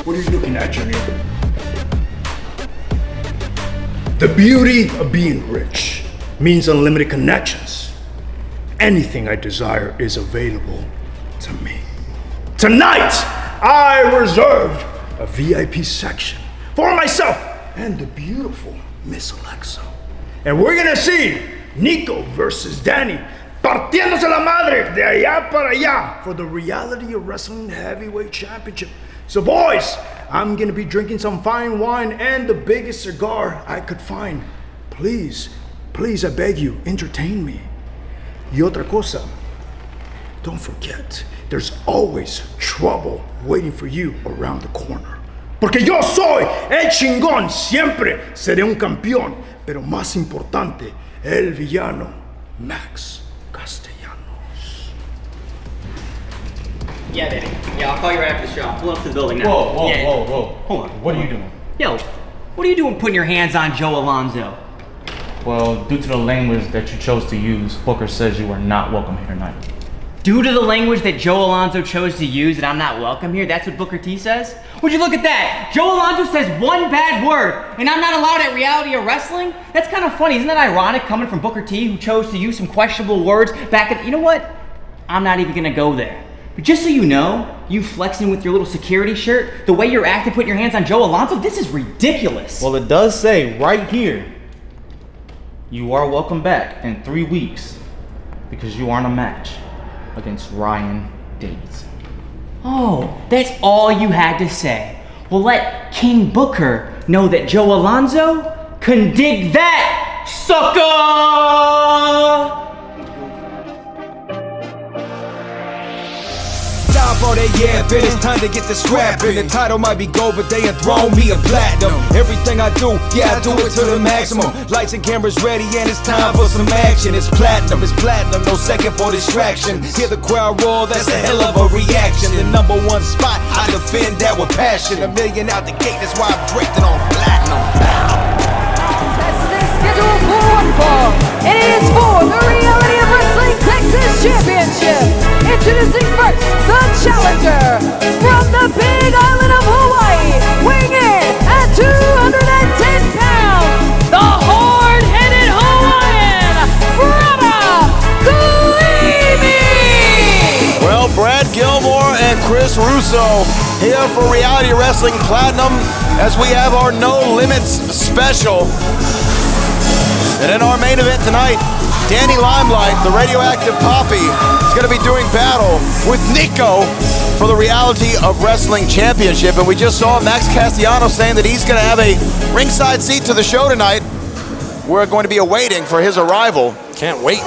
What are you looking at, Junior? The beauty of being rich means unlimited connections. Anything I desire is available to me. Tonight, I reserved a VIP section for myself and the beautiful Miss Alexa. And we're gonna see Niko versus Danny partiéndose la madre de allá para allá for the Reality of Wrestling Heavyweight Championship. So boys, I'm gonna be drinking some fine wine and the biggest cigar I could find. Please, I beg you, entertain me. Y otra cosa, don't forget, there's always trouble waiting for you around the corner. Porque yo soy el chingón, siempre seré un campeón, pero más importante, el villano, Max Castellanos. Yeah, Danny. Yeah, I'll call you right after the show. I'll pull up to the building now. Whoa. Hold on. What are you doing? Yo, what are you doing putting your hands on Joe Alonzo? Well, due to the language that you chose to use, Booker says you are not welcome here tonight. Due to the language that Joe Alonzo chose to use that I'm not welcome here, that's what Booker T says? Would you look at that? Joe Alonzo says one bad word, and I'm not allowed at Reality of Wrestling? That's kind of funny. Isn't that ironic coming from Booker T, who chose to use some questionable words back at... You know what? I'm not even gonna go there. But just so you know, you flexing with your little security shirt, the way you're acting putting your hands on Joe Alonzo, this is ridiculous. Well, it does say right here, you are welcome back in 3 weeks because you aren't a match against Ryan Davidson. Oh, that's all you had to say. Well, let King Booker know that Joe Alonzo can dig that, sucker! For that, yeah, but it's time to get the scrapping. The title might be gold, but they enthrone me a platinum. Everything I do, yeah, I do it to the maximum. Lights and cameras ready, and it's time for some action. It's platinum, no second for distraction. Hear the crowd roar, that's a hell of a reaction. The #1 spot, I defend that with passion. $1 million out the gate, that's why I'm draping on platinum. That's scheduled for one fall. It is for the Reality of Wrestling Texas Championship. Introducing first, the challenger from the big island of Hawaii, weighing in at 210 pounds, the hard-headed Hawaiian, Braddah Kaimi! Well, Brad Gilmore and Chris Russo here for Reality Wrestling Platinum as we have our No Limits special. And in our main event tonight, Danny Limelight, the radioactive Poppy, is going to be doing battle with Niko for the Reality of Wrestling Championship. And we just saw Max Castiano saying that he's going to have a ringside seat to the show tonight. We're going to be awaiting for his arrival. Can't wait.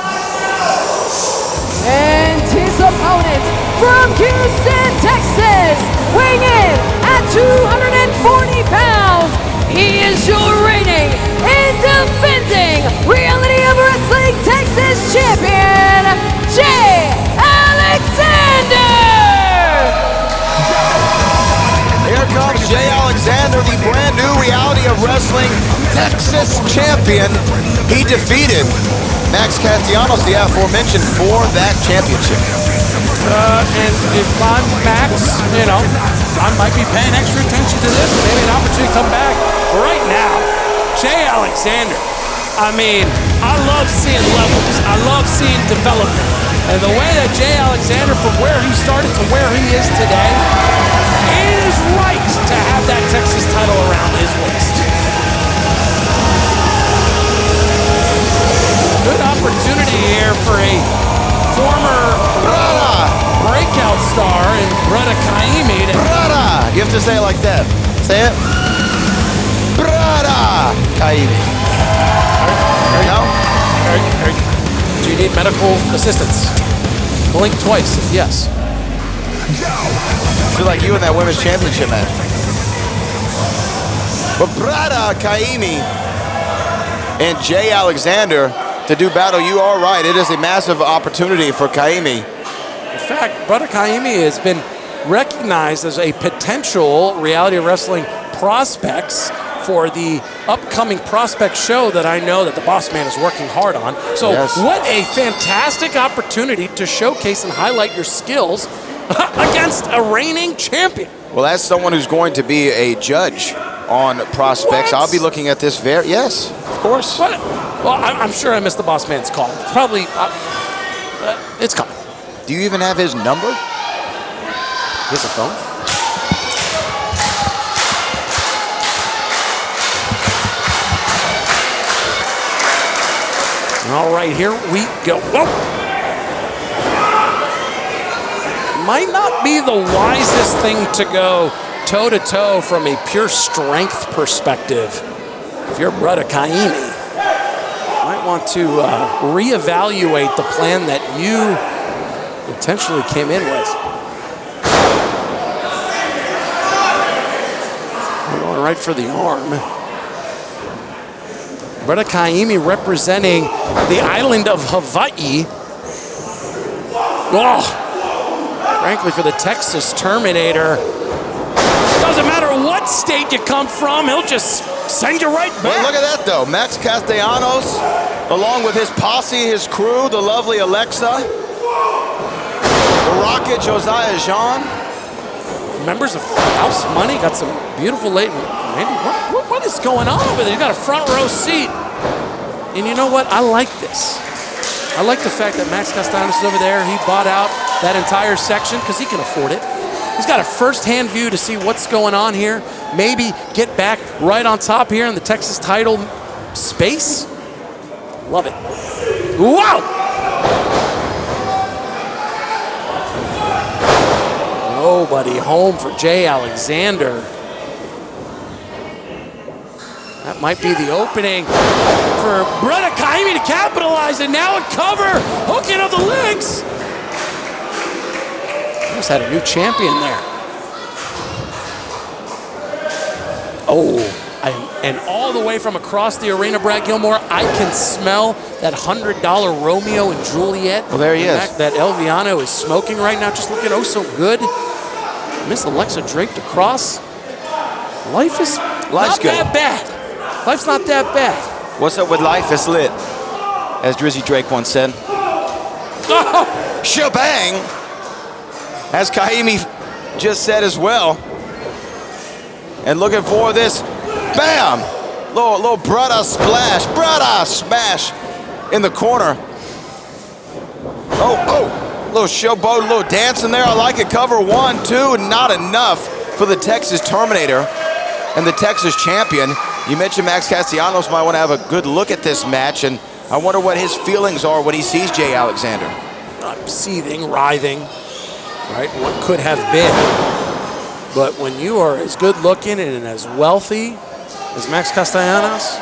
And his opponent from Houston, Texas, weighing in at 240 pounds, he is your reigning and defending Reality of Wrestling Texas champion, Jay Alexander! Here comes Jay Alexander, the brand new Reality of Wrestling Texas champion. He defeated Max Castellanos, the aforementioned, for that championship. And if I'm Max, you know, I might be paying extra attention to this, maybe an opportunity to come back. Right now, Jay Alexander, I mean, I love seeing levels. I love seeing development. And the way that Jay Alexander, from where he started to where he is today, it is right to have that Texas title around his waist. Good opportunity here for a former breakout star in Braddah Kaimi. Braddah! You have to say it like that. Say it. Braddah Kaimi. No? Do you need medical assistance? Blink twice if yes. I feel like you in that women's championship match. But Braddah Kaimi and Jay Alexander to do battle, you are right. It is a massive opportunity for Kaimi. In fact, Braddah Kaimi has been recognized as a potential Reality of Wrestling prospects for the upcoming prospect show that I know that the boss man is working hard on. So what a fantastic opportunity to showcase and highlight your skills against a reigning champion. Well, as someone who's going to be a judge on prospects, I'll be looking at this yes, of course. What? Well, I'm sure I missed the boss man's call. Probably, it's coming. Do you even have his number? Here's a phone. All right, here we go. Whoa. Might not be the wisest thing to go toe-to-toe from a pure strength perspective. If you're Braddah Kaimi, might want to reevaluate the plan that you intentionally came in with. We're going right for the arm. Braddah Kaimi representing the island of Hawaii. Oh, frankly, for the Texas Terminator, doesn't matter what state you come from, he'll just send you right back. Well, look at that, though. Max Castellanos, along with his posse, his crew, the lovely Alexa, the Rocket, Josiah Jean. Members of House Money got some beautiful late. Maybe what is going on over there? You got a front row seat. And you know what? I like this. I like the fact that Max Castellanos is over there. He bought out that entire section because he can afford it. He's got a first-hand view to see what's going on here. Maybe get back right on top here in the Texas title space. Love it. Wow! Nobody home for Jay Alexander. That might be the opening for Braddah Kaimi to capitalize, and now a cover, hooking of the legs. Almost had a new champion there. Oh, and all the way from across the arena, Brad Gilmore, I can smell that $100 Romeo and Juliet. Well, there he is. That Elviano is smoking right now, just looking oh so good. Miss Alexa draped across. Life's not good. that bad. Life's not that bad. What's up with life? It's lit, as Drizzy Drake once said. Oh! Shebang! As Kaimi just said as well. And looking for this, bam! Little Braddah splash, Braddah smash in the corner. Oh, little showboat, a little dance in there. I like it. Cover 1, 2, not enough for the Texas Terminator and the Texas champion. You mentioned Max Castellanos might want to have a good look at this match, and I wonder what his feelings are when he sees Jay Alexander. Seething, writhing, right? What could have been. But when you are as good looking and as wealthy as Max Castellanos,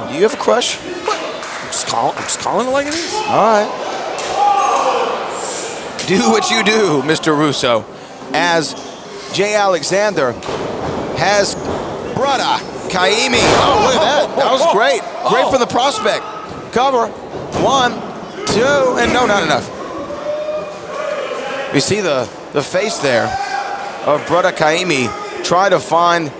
do you have a crush? I'm just calling it like it is. All right. Do what you do, Mr. Russo. As Jay Alexander has Braddah Kaimi. Oh, look at that. That was great. Great for the prospect. Cover 1, 2, and no, not enough. You see the face there of Braddah Kaimi trying to find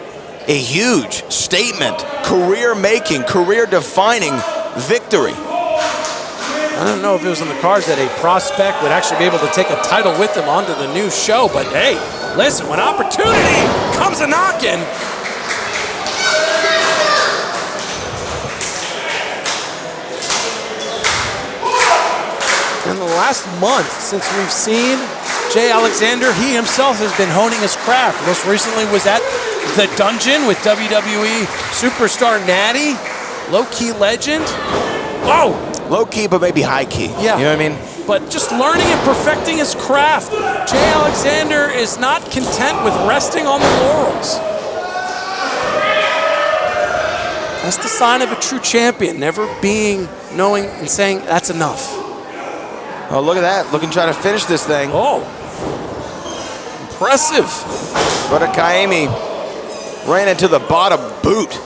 a huge statement, career-making, career-defining victory. I don't know if it was in the cards that a prospect would actually be able to take a title with them onto the new show, but hey, listen, when opportunity comes a knocking, in the last month since we've seen Jay Alexander, he himself has been honing his craft. Most recently was at the Dungeon with WWE Superstar Natty, low-key legend. Whoa! Low-key, but maybe high-key. Yeah. You know what I mean? But just learning and perfecting his craft. Jay Alexander is not content with resting on the laurels. That's the sign of a true champion, never knowing and saying, that's enough. Oh, look at that. Looking to try to finish this thing. Oh, impressive. Braddah Kaimi ran into the bottom boot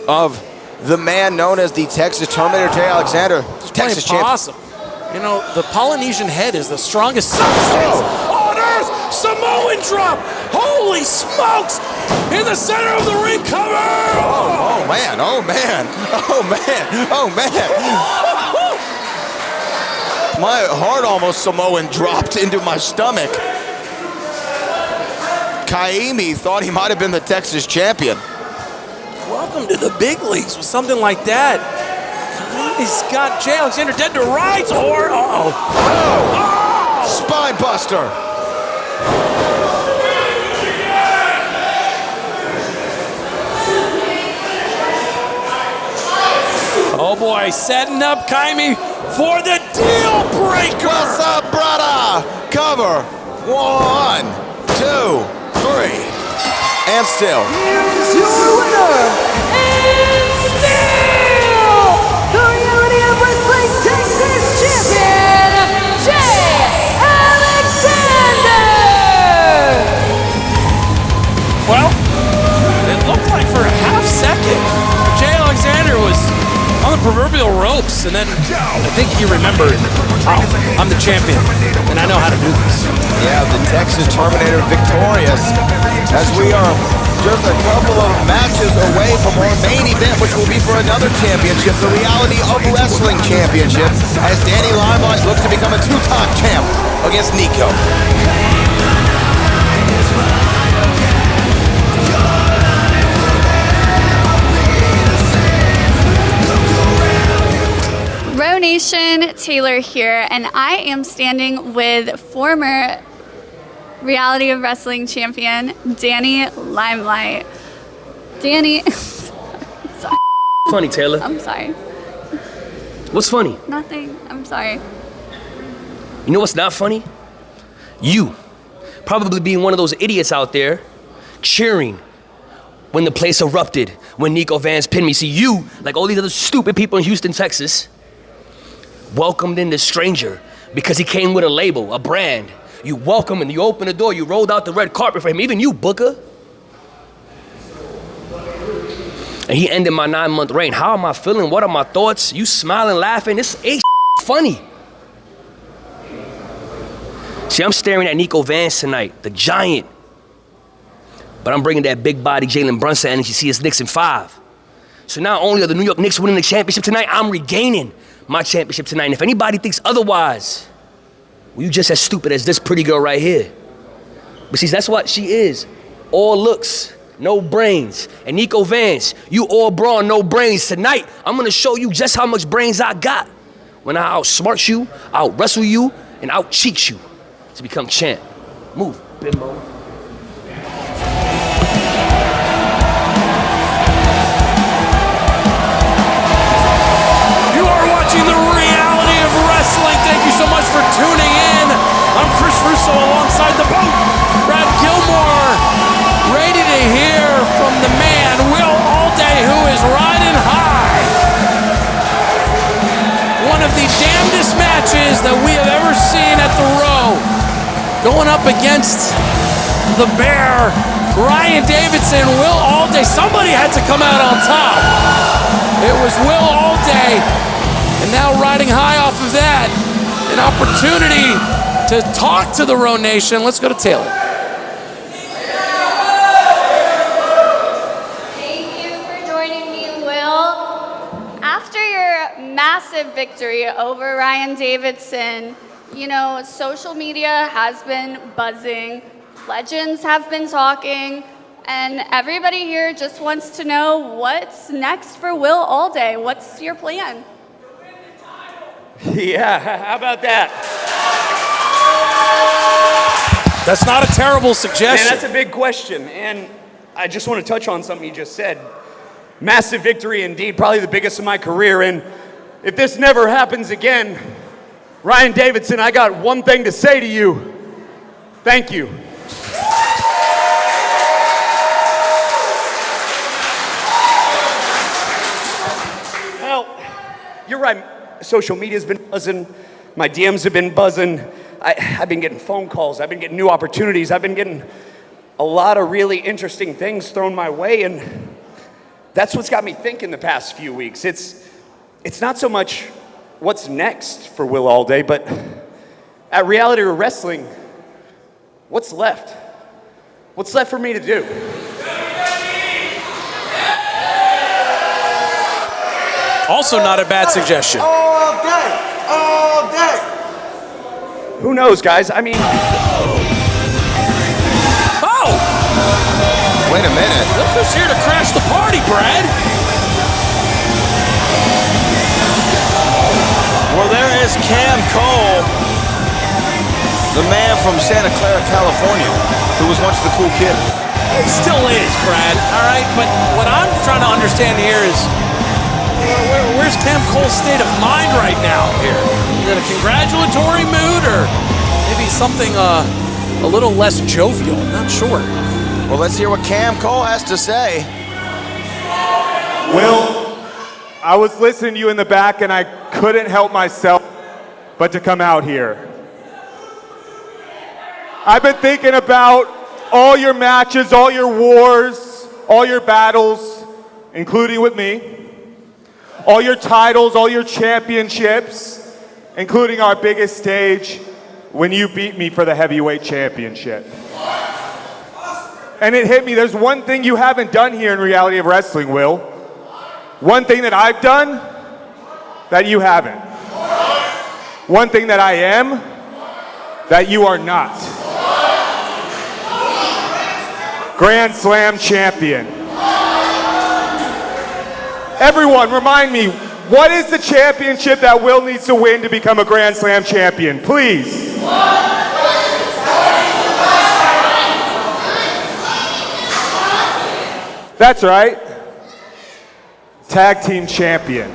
of the man known as the Texas Terminator, Jay Alexander. Texas champion. Awesome. You know, the Polynesian head is the strongest substance on reverse Samoan drop. Holy smokes! In the center of the ring, cover! Oh man, oh man, oh man, oh man. My heart almost Samoan dropped into my stomach. Kaimi thought he might have been the Texas champion. Welcome to the big leagues with something like that. He's got Jay Alexander dead to rights, or Spine buster. Oh boy, setting up Kaimi for the deal breaker. What's up, Braddah? Cover. 1, 2, 3. And still. Here's your winner, and still the Reality of Wrestling Texas Champion, Jay Alexander! Well, it looked like for a half second, Jay Alexander was on the proverbial ropes, and then I think he remembered, oh, I'm the champion, and I know how to do this. Yeah, the Texas Terminator victorious, as we are just a couple of matches away from our main event, which will be for another championship, the Reality of Wrestling Championship, as Danny Limelight looks to become a two-time champ against Niko. Row Nation, Taylor here, and I am standing with former Reality of Wrestling champion, Danny Limelight. Danny, sorry. Funny, Taylor. I'm sorry. What's funny? Nothing, I'm sorry. You know what's not funny? You probably being one of those idiots out there cheering when the place erupted, when Niko Vance pinned me. See, you, like all these other stupid people in Houston, Texas, welcomed in this stranger because he came with a label, a brand. You welcome and you open the door, you rolled out the red carpet for him, even you, Booker. And he ended my 9-month reign. How am I feeling? What are my thoughts? You smiling, laughing, this ain't funny. See, I'm staring at Niko Vance tonight, the giant. But I'm bringing that big body Jalen Brunson energy. See, it's Knicks in 5. So not only are the New York Knicks winning the championship tonight, I'm regaining my championship tonight. And if anybody thinks otherwise, well, you just as stupid as this pretty girl right here. But see, that's what she is. All looks, no brains. And Niko Vance, you all brawn, no brains. Tonight, I'm gonna show you just how much brains I got when I outsmart you, out-wrestle you, and out-cheat you to become champ. Move, bimbo. Thank you so much for tuning in. I'm Chris Russo alongside the boat. Brad Gilmore, ready to hear from the man, Will Allday, who is riding high. One of the damnedest matches that we have ever seen at the Row. Going up against the Bear, Ryan Davidson, Will Allday. Somebody had to come out on top. It was Will Allday. And now riding high off of that, an opportunity to talk to the Row Nation. Let's go to Taylor. Thank you for joining me, Will. After your massive victory over Ryan Davidson, you know, social media has been buzzing, legends have been talking, and everybody here just wants to know what's next for Will Allday. What's your plan? Yeah, how about that? That's not a terrible suggestion. Man, that's a big question, and I just want to touch on something you just said. Massive victory indeed, probably the biggest of my career, and if this never happens again, Ryan Davidson, I got one thing to say to you. Thank you. Well, you're right. Social media's been buzzing. My DMs have been buzzing. I've been getting phone calls. I've been getting new opportunities. I've been getting a lot of really interesting things thrown my way, and that's what's got me thinking the past few weeks. It's not so much what's next for Will Allday, but at Reality of Wrestling, What's left? What's left for me to do? Also not a bad suggestion. All day. All day. Who knows, guys? I mean... Oh! Wait a minute. Look who's here to crash the party, Brad. Well, there is Cam Cole, the man from Santa Clara, California, who was once the cool kid. He still is, Brad, all right? But what I'm trying to understand here is, where's Cam Cole's state of mind right now here? Is it a congratulatory mood or maybe something a little less jovial? I'm not sure. Well, let's hear what Cam Cole has to say. Will, I was listening to you in the back and I couldn't help myself but to come out here. I've been thinking about all your matches, all your wars, all your battles, including with me, all your titles, all your championships, including our biggest stage when you beat me for the heavyweight championship. And it hit me, there's one thing you haven't done here in Reality of Wrestling, Will. One thing that I've done that you haven't. One thing that I am that you are not. Grand Slam champion. Everyone, remind me, what is the championship that Will needs to win to become a Grand Slam champion? Please. That's right. Tag team champion.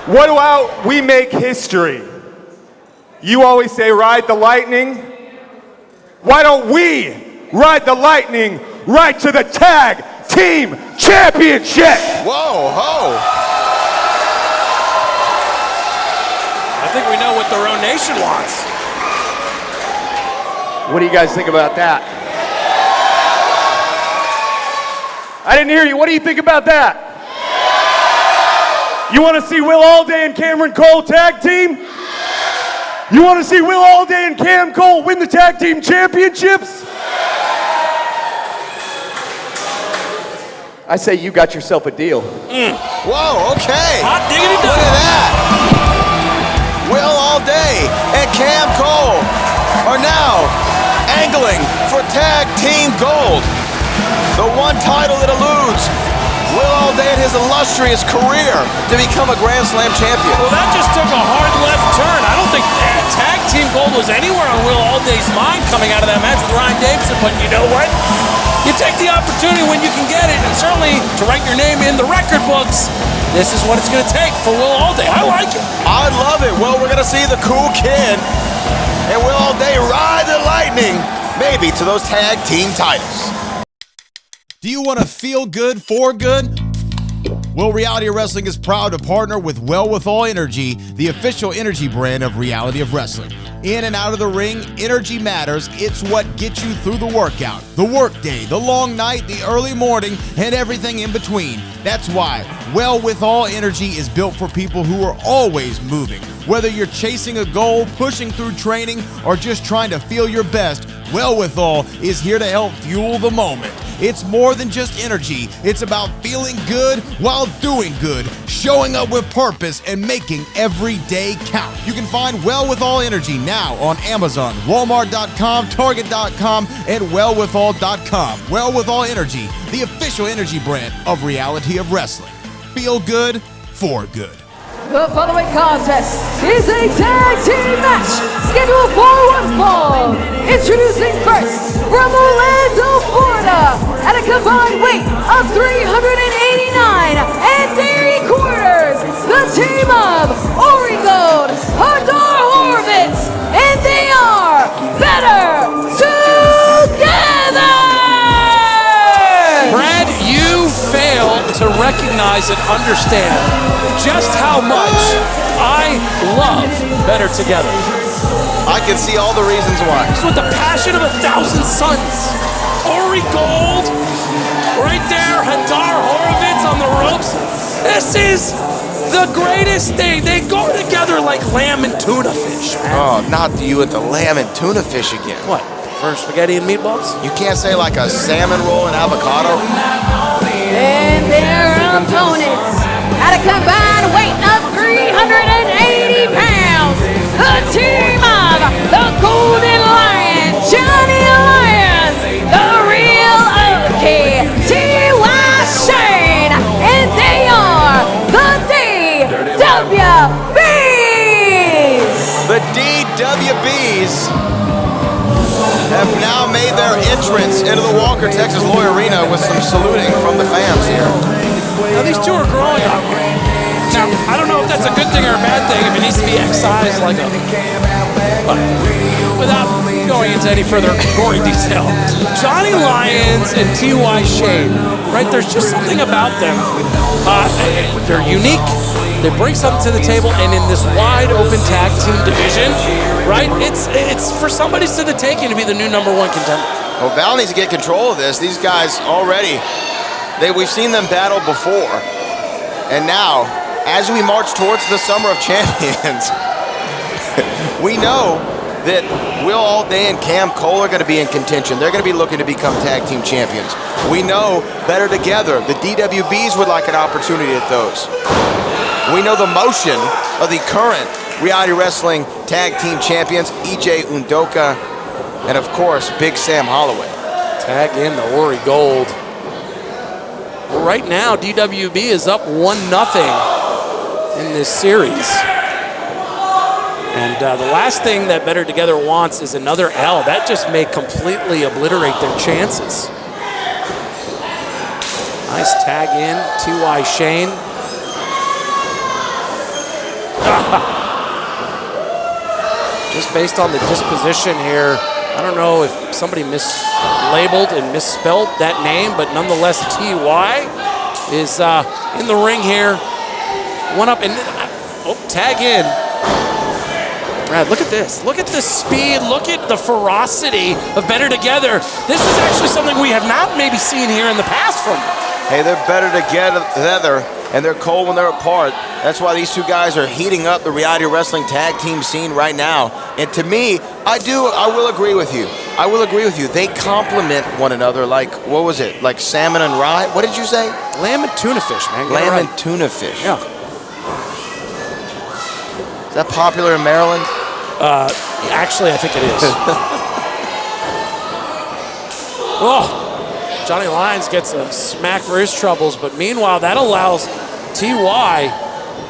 What about we make history? You always say ride the lightning. Why don't we ride the lightning right to the tag team championship? Whoa, ho. I think we know what the Row Nation wants. What do you guys think about that? I didn't hear you. What do you think about that? You want to see Will Allday and Cameron Cole tag team? You want to see Will Allday and Cam Cole win the tag team championships? I say you got yourself a deal. Whoa, okay. Hot diggity Look at that. Will Allday and Cam Cole are now angling for tag team gold. The one title that eludes Will Allday in his illustrious career to become a Grand Slam champion. Well, that just took a hard left turn. I don't think tag team gold was anywhere on Will Allday's mind coming out of that match with Ryan Davidson, but you know what? You take the opportunity when you can get it, and certainly to write your name in the record books, this is what it's going to take for Will Allday. I like it. I love it. Well, we're going to see the cool kid and Will Allday ride the lightning, maybe to those tag team titles. Do you want to feel good for good? Well, Reality of Wrestling is proud to partner with Well With All Energy, the official energy brand of Reality of Wrestling. In and out of the ring, energy matters. It's what gets you through the workout, the workday, the long night, the early morning, and everything in between. That's why Well With All Energy is built for people who are always moving. Whether you're chasing a goal, pushing through training, or just trying to feel your best, Well With All is here to help fuel the moment. It's more than just energy. It's about feeling good while doing good, showing up with purpose, and making every day count. You can find Well With All Energy now on Amazon, Walmart.com, Target.com, and WellWithAll.com. Well With All Energy, the official energy brand of Reality of Wrestling. Feel good for good. The following contest is a tag team match scheduled for one fall. Introducing first from Orlando, Florida, at a combined weight of 389 and 3/4, the team of Ori Gold, Hadar Horvitz, and they are better together! Brad, you fail to recognize and understand just how much I love Better Together. I can see all the reasons why. It's with the passion of 1,000 suns. Ori Gold, right there, Hadar Horvitz on the ropes. This is The greatest thing. They go together like lamb and tuna fish, man. Oh, not you with the lamb and tuna fish again. What? For spaghetti and meatballs? You can't say like a salmon roll and avocado? And their opponents at a combined weight of 380 pounds, the team of the Golden Lion, Johnny Lyons, the real OG, T.Y. Shane, and they are the DWBs. The DWBs have now made their entrance into the Walker Texas Lloyd Arena with some saluting from the fans here. Now these two are growing up. Now, I don't know if that's a good thing or a bad thing, if it needs to be excised like a... But without going into any further gory detail, Johnny Lyons and T.Y. Shane, right? There's just something about them. They're unique. They bring something to the table, and in this wide open tag team division, right? It's for somebody's to the taking to be the new #1 contender. Well, Val needs to get control of this. These guys already, we've seen them battle before. And now, as we march towards the Summer of Champions, we know that Will Allday and Cam Cole are going to be in contention. They're going to be looking to become tag team champions. We know Better Together, the DWBs would like an opportunity at those. We know the motion of the current Reality Wrestling Tag Team Champions, EJ Udoka, and of course, Big Sam Holloway. Tag in the Ori Gold. Well, right now, DWB is up 1-0 in this series. And the last thing that Better Together wants is another L. That just may completely obliterate their chances. Nice tag in, T.Y. Shane. Just based on the disposition here, I don't know if somebody mislabeled and misspelled that name, but nonetheless, T.Y. is in the ring here. One up and tag in. Brad, look at this. Look at the speed. Look at the ferocity of Better Together. This is actually something we have not maybe seen here in the past from them. Hey, they're better together, and they're cold when they're apart. That's why these two guys are heating up the Reality Wrestling tag team scene right now. And to me, I will agree with you. I will agree with you. They complement one another like, what was it? Like salmon and rye? What did you say? Lamb and tuna fish, man. Lamb and tuna fish. Yeah. Is that popular in Maryland? Actually, I think it is. Oh. Johnny Lyons gets a smack for his troubles, but meanwhile, that allows T.Y.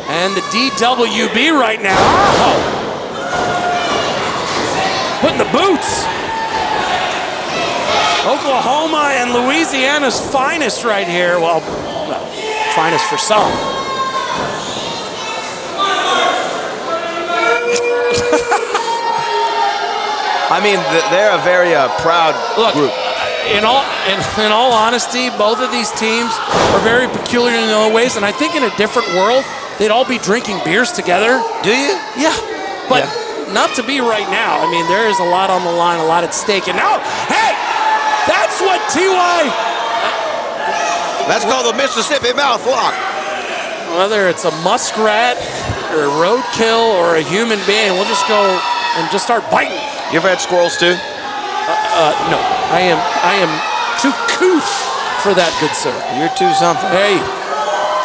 and the DWB right now. Oh. Putting the boots. Oklahoma and Louisiana's finest right here. Well, finest for some. I mean, they're a very proud group. In all honesty, both of these teams are very peculiar in their own ways, and I think in a different world, they'd all be drinking beers together. Do you? Yeah, but not to be right now. I mean, there is a lot on the line, a lot at stake, and now, hey, that's what T.Y. That's called the Mississippi Mouth Lock. Whether it's a muskrat or a roadkill or a human being, we'll just go and just start biting. You ever had squirrels too? No, I am too couth for that, good sir. You're too something. Hey,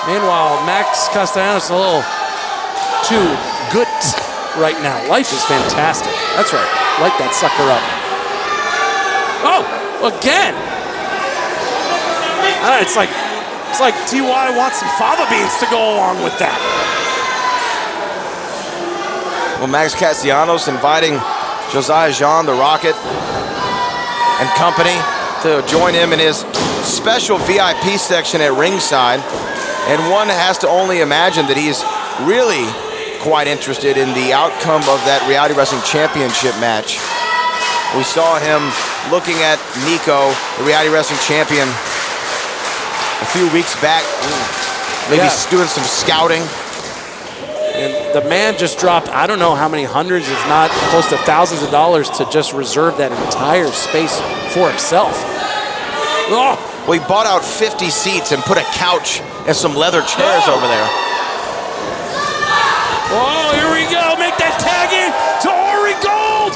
meanwhile, Max Castiano is a little too good right now. Life is fantastic. That's right, light that sucker up. Oh, again. It's like T.Y. wants some fava beans to go along with that. Well, Max Castellanos inviting Josiah Jean, the Rocket, and company to join him in his special VIP section at ringside. And one has to only imagine that he's really quite interested in the outcome of that Reality Wrestling Championship match. We saw him looking at Niko, the Reality Wrestling Champion, a few weeks back, maybe doing some scouting. And the man just dropped, I don't know how many hundreds, if not close to thousands of dollars to just reserve that entire space for himself. Oh, well, he bought out 50 seats and put a couch and some leather chairs over there. we go. Make that tag in to Ori Gold.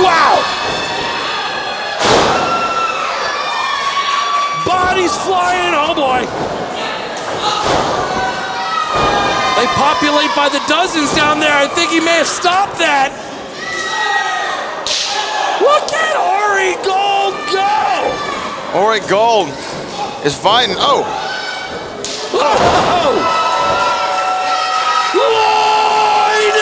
Wow. Bodies flying. Oh boy. They populate by the dozens down there. I think he may have stopped that. Look at Ori Gold go! Ori Gold is fighting. Oh! Oh! Lloyd!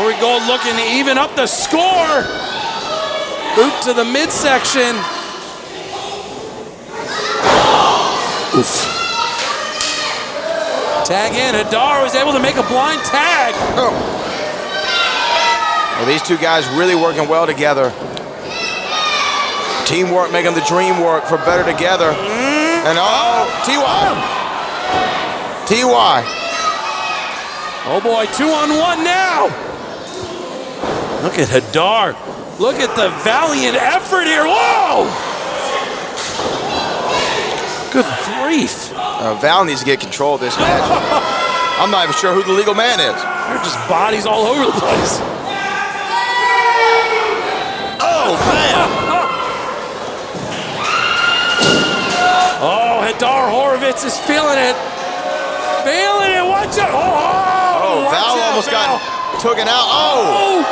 Ori Gold looking to even up the score. Boot to the midsection. Oof. Tag in. Hadar was able to make a blind tag. Oh. Well, these two guys really working well together. Teamwork making the dream work for better together. And oh, T.Y. Oh boy, 2-on-1 now. Look at Hadar. Look at the valiant effort here. Whoa! Good grief. Val needs to get control of this match. I'm not even sure who the legal man is. They're just bodies all over the place. Oh, man. Oh, Hadar Horowitz is feeling it. Feeling it. Watch out. Oh, Val almost got taken out. Oh.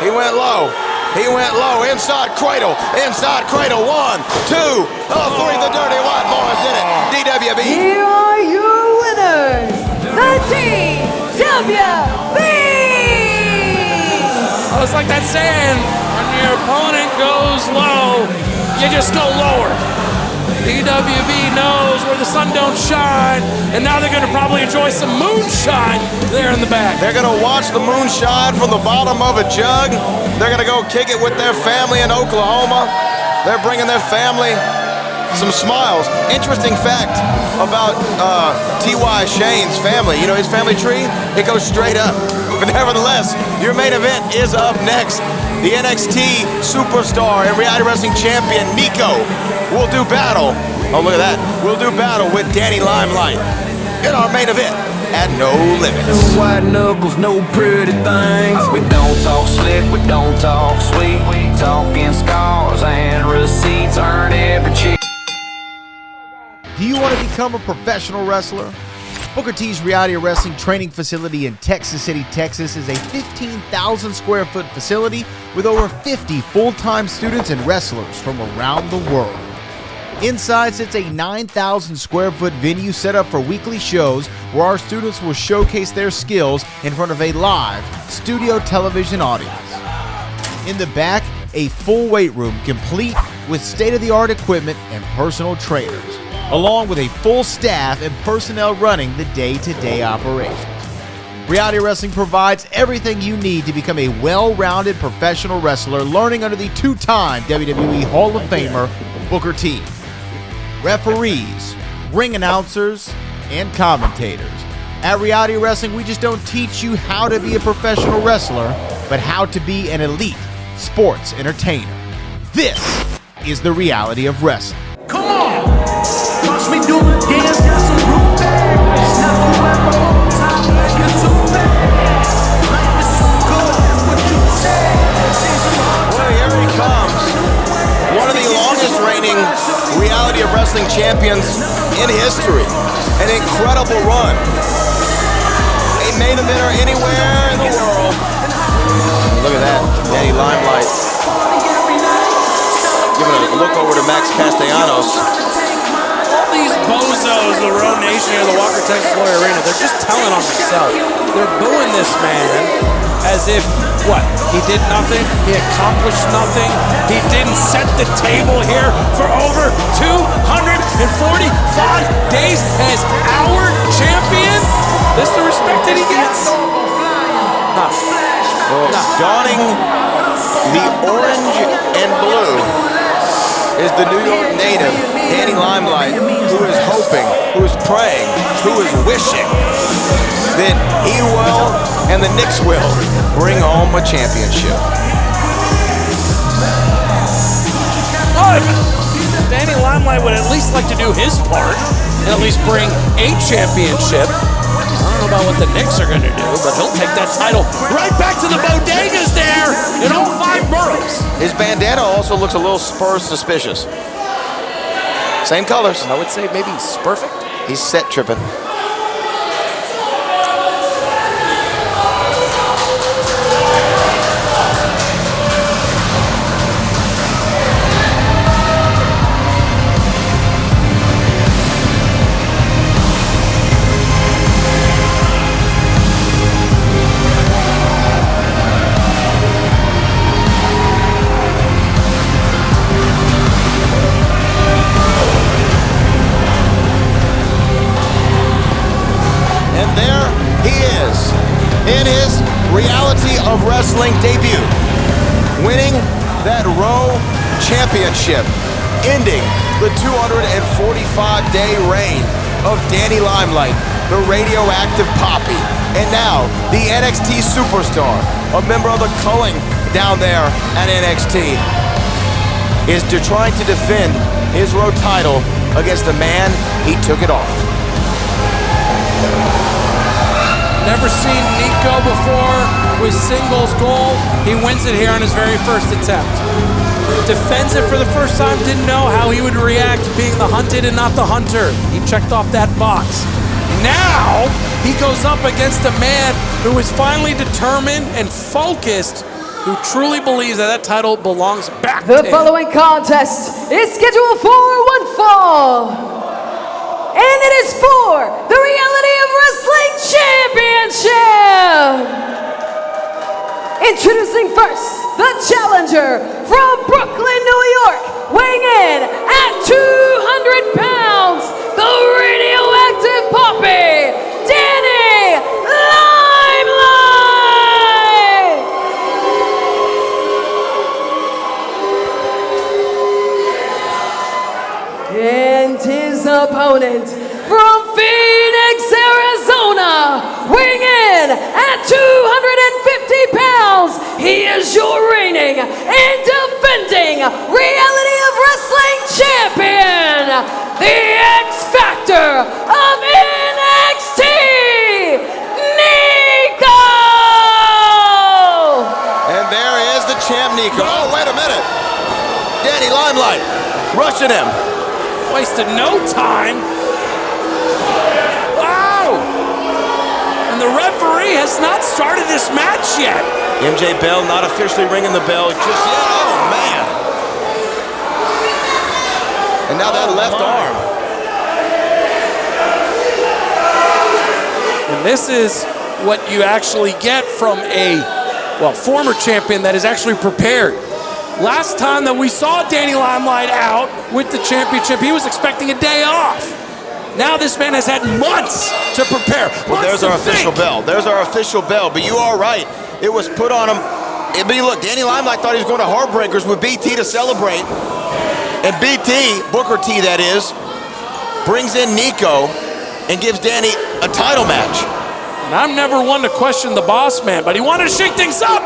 He went low. He went low. Inside cradle. Inside cradle. 1, 2, 3. The dirty white boys did it. DWB. Here are your winners, the DWB. Oh, it's like that saying, when your opponent goes low, you just go lower. DWB knows where the sun don't shine, and now they're going to probably enjoy some moonshine there in the back. They're going to watch the moonshine from the bottom of a jug. They're going to go kick it with their family in Oklahoma. They're bringing their family some smiles. Interesting fact about T.Y. Shane's family. You know his family tree? It goes straight up. But nevertheless, your main event is up next. The NXT Superstar and Reality Wrestling Champion Niko will do battle. Oh, look at that. We'll do battle with Danny Limelight in our main event at No Limits. White knuckles, no pretty things. We don't talk slick, we don't talk sweet. We talking scars and receipts. Earn every cheek. Do you want to become a professional wrestler? Booker T's Reality Wrestling training facility in Texas City, Texas is a 15,000 square foot facility with over 50 full-time students and wrestlers from around the world. Inside sits a 9,000 square foot venue set up for weekly shows where our students will showcase their skills in front of a live studio television audience. In the back, a full weight room complete with state-of-the-art equipment and personal trainers, along with a full staff and personnel running the day-to-day operations. Reality Wrestling provides everything you need to become a well-rounded professional wrestler, learning under the two-time WWE Hall of Famer, Booker T. Referees, ring announcers, and commentators. At Reality Wrestling, we just don't teach you how to be a professional wrestler, but how to be an elite sports entertainer. This is the reality of wrestling. Come on! Watch me do my dance, got some room back. Not cool at my own time, like you're too bad. Life is so good, what you say. Well, here he comes. One of the longest reigning Reality of Wrestling champions in history. An incredible run. A main eventer anywhere in the world. Look at that, Danny Limelight. Giving a look over to Max Castellanos. These bozos, the Row Nation here, the Walker Texas Lawyer Arena, they're just telling on themselves. They're booing this man as if, what, he did nothing, he accomplished nothing, he didn't set the table here for over 245 days as our champion? This the respect that he gets? Well, donning the orange and blue is the New York native, Danny Limelight, who is hoping, who is praying, who is wishing that he will and the Knicks will bring home a championship. Oh, if Danny Limelight would at least like to do his part and at least bring a championship. I don't know about what the Knicks are going to do, but he'll take that title right back to the bodegas there in all 5 boroughs. His bandana also looks a little Spurs suspicious. Same colors. I would say maybe he's perfect. He's set tripping. Of wrestling debut, winning that Raw championship, ending the 245-day reign of Danny Limelight, the radioactive Poppy, and now the NXT Superstar, a member of the culling down there at NXT, is trying to defend his Raw title against the man he took it off. Never seen Niko before with singles gold. He wins it here on his very first attempt. Defends it for the first time, didn't know how he would react being the hunted and not the hunter. He checked off that box. Now, he goes up against a man who is finally determined and focused, who truly believes that that title belongs back to him. The following contest is scheduled for one fall. And it is for the Reality of Wrestling Championship! Introducing first, the challenger from Brooklyn, New York, weighing in at 200 pounds, the radioactive Poppy, Danny Limelight! And his opponent from Phoenix, Arizona, weighing in at 250 pounds, he is your reigning and defending Reality of Wrestling champion, the X Factor of NXT, Niko! And there is the champ, Niko. Oh, wait a minute. Danny Limelight rushing him. Wasted no time. Wow! And the referee has not started this match yet. MJ Bell not officially ringing the bell just yet. Oh, man. And now that left arm. And this is what you actually get from a, well, former champion that is actually prepared. Last time that we saw Danny Limelight out with the championship, he was expecting a day off. Now this man has had months to prepare. Well, there's our official bell. There's our official bell. But you are right. It was put on him. I mean, look, Danny Limelight thought he was going to Heartbreakers with BT to celebrate. And BT, Booker T that is, brings in Niko and gives Danny a title match. And I'm never one to question the boss man, but he wanted to shake things up.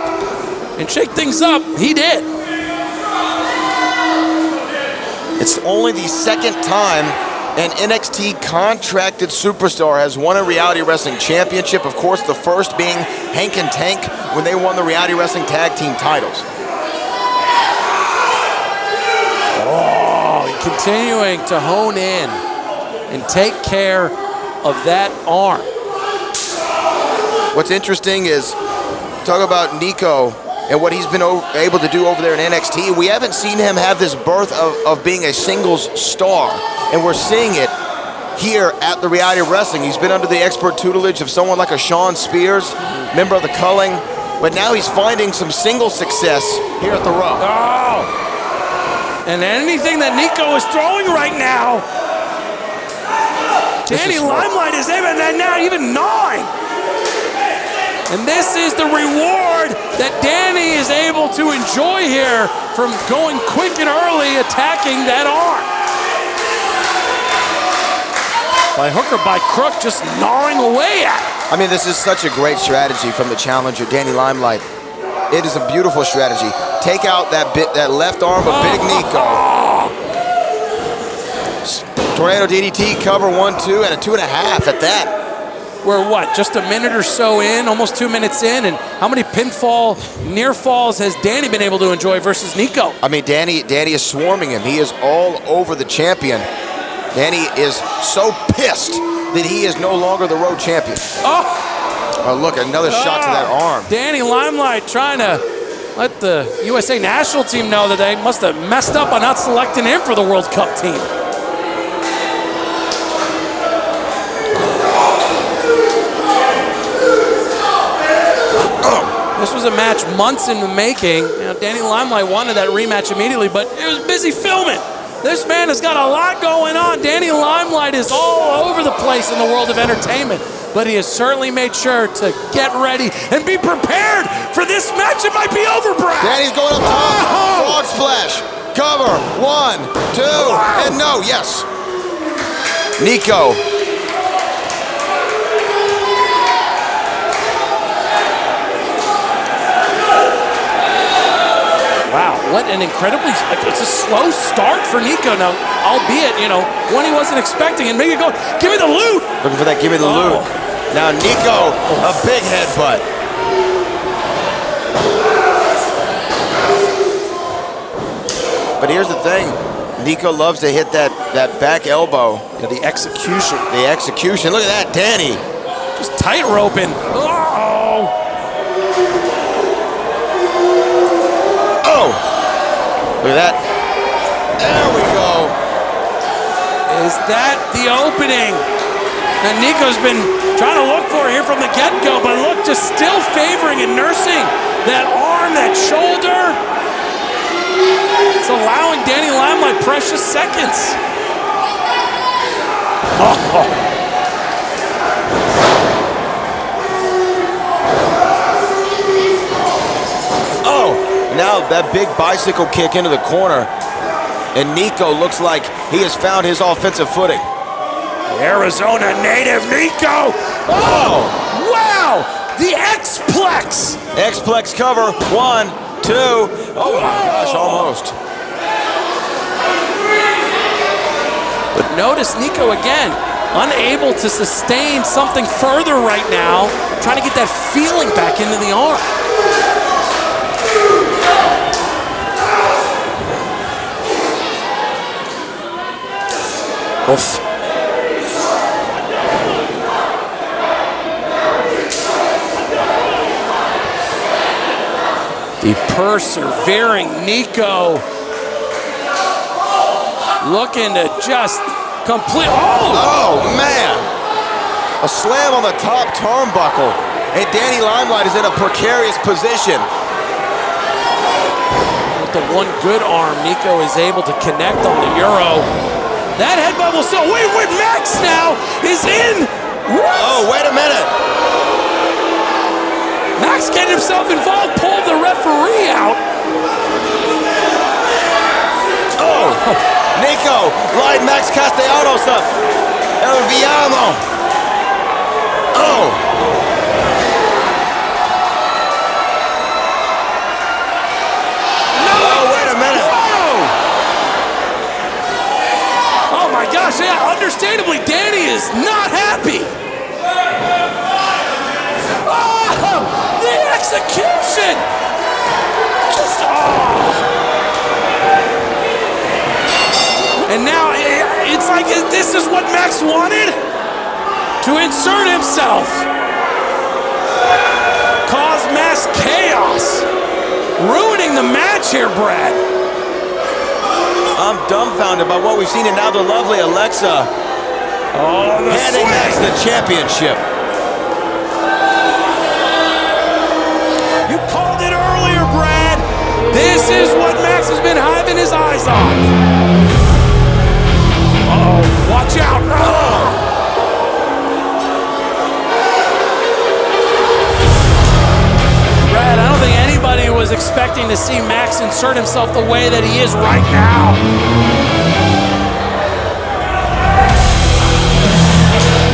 And shake things up, he did. It's only the second time an NXT contracted superstar has won a Reality Wrestling Championship. Of course, the first being Hank and Tank when they won the Reality Wrestling Tag Team titles. Oh, continuing to hone in and take care of that arm. What's interesting is, talk about Niko and what he's been able to do over there in NXT. We haven't seen him have this birth of being a singles star, and we're seeing it here at the Reality of Wrestling. He's been under the expert tutelage of someone like a Sean Spears, member of the Culling, but now he's finding some single success here at the Raw. Oh! And anything that Niko is throwing right now, Danny Limelight is even, and now even gnawing. And this is the reward that Danny is able to enjoy here from going quick and early, attacking that arm. By hook or by crook, just gnawing away at it. I mean, this is such a great strategy from the challenger, Danny Limelight. It is a beautiful strategy. Take out that left arm of Big Niko. Tornado DDT, cover 1-2, and a 2.5 at that. We're what, just a minute or so in, almost 2 minutes in, and how many pinfall, near falls has Danny been able to enjoy versus Niko? I mean, Danny is swarming him. He is all over the champion. Danny is so pissed that he is no longer the road champion. Oh, look, another shot to that arm. Danny Limelight trying to let the USA national team know that they must have messed up on not selecting him for the World Cup team. This was a match months in the making. You know, Danny Limelight wanted that rematch immediately, but it was busy filming. This man has got a lot going on. Danny Limelight is all over the place in the world of entertainment, but he has certainly made sure to get ready and be prepared for this match. It might be over, Brad. Danny's going up top. Frog splash. Cover. 1, 2, and no. Yes. Niko. Wow, what an incredibly, it's a slow start for Niko now, albeit, you know, one he wasn't expecting, and Mega going, give me the loot! Looking for that, give me the loot. Now Niko, a big headbutt. But here's the thing, Niko loves to hit that back elbow. Yeah, the execution. The execution, look at that, Danny. Just tight roping. Oh! Oh! Look at that. There we go. Is that the opening that Niko's been trying to look for here from the get-go, but look, just still favoring and nursing that arm, that shoulder. It's allowing Danny Limelight precious seconds. Oh. Now that big bicycle kick into the corner, and Niko looks like he has found his offensive footing. Arizona native Niko. Oh, wow! The X-Plex. X-Plex cover, 1, 2. Oh my gosh, almost. But notice Niko again, unable to sustain something further right now, trying to get that feeling back into the arm. Oof. The persevering Niko looking to just complete. Oh man! A slam on the top turnbuckle, and Danny Limelight is in a precarious position. With the one good arm, Niko is able to connect on the Euro. That headbutt will still, wait, Max now is in. What? Oh, wait a minute. Max getting himself involved, pulled the referee out. Oh, Niko, light Max Castiano up. El Villano. Oh. No, wait a minute. Oh my gosh, yeah, understandably, Danny is not happy. Oh, the execution! Just, And now, it's like, this is what Max wanted? To insert himself. Cause mass chaos. Ruining the match here, Brad. I'm dumbfounded by what we've seen, and now the lovely Alexa handing Max the championship. You called it earlier, Brad. This is what Max has been having his eyes on. Uh-oh, watch out. Brad, I don't think anybody was expecting to see Max insert himself the way that he is right now.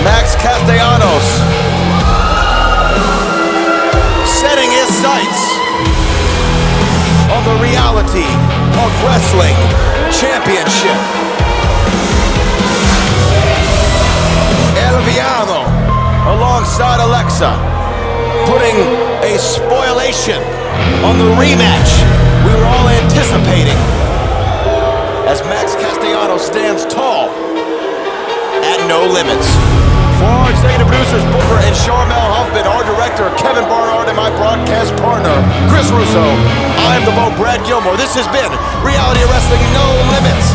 Max Castellanos setting his sights on the reality of wrestling championship. on the rematch we were all anticipating as Max Castiano stands tall at No Limits. For our executive producers, Booker and Charmel Huffman, our director, Kevin Barnard, and my broadcast partner, Chris Russo, I'm the Bo Brad Gilmore. This has been Reality Wrestling No Limits.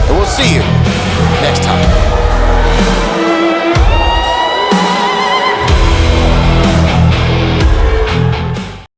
And we'll see you next time.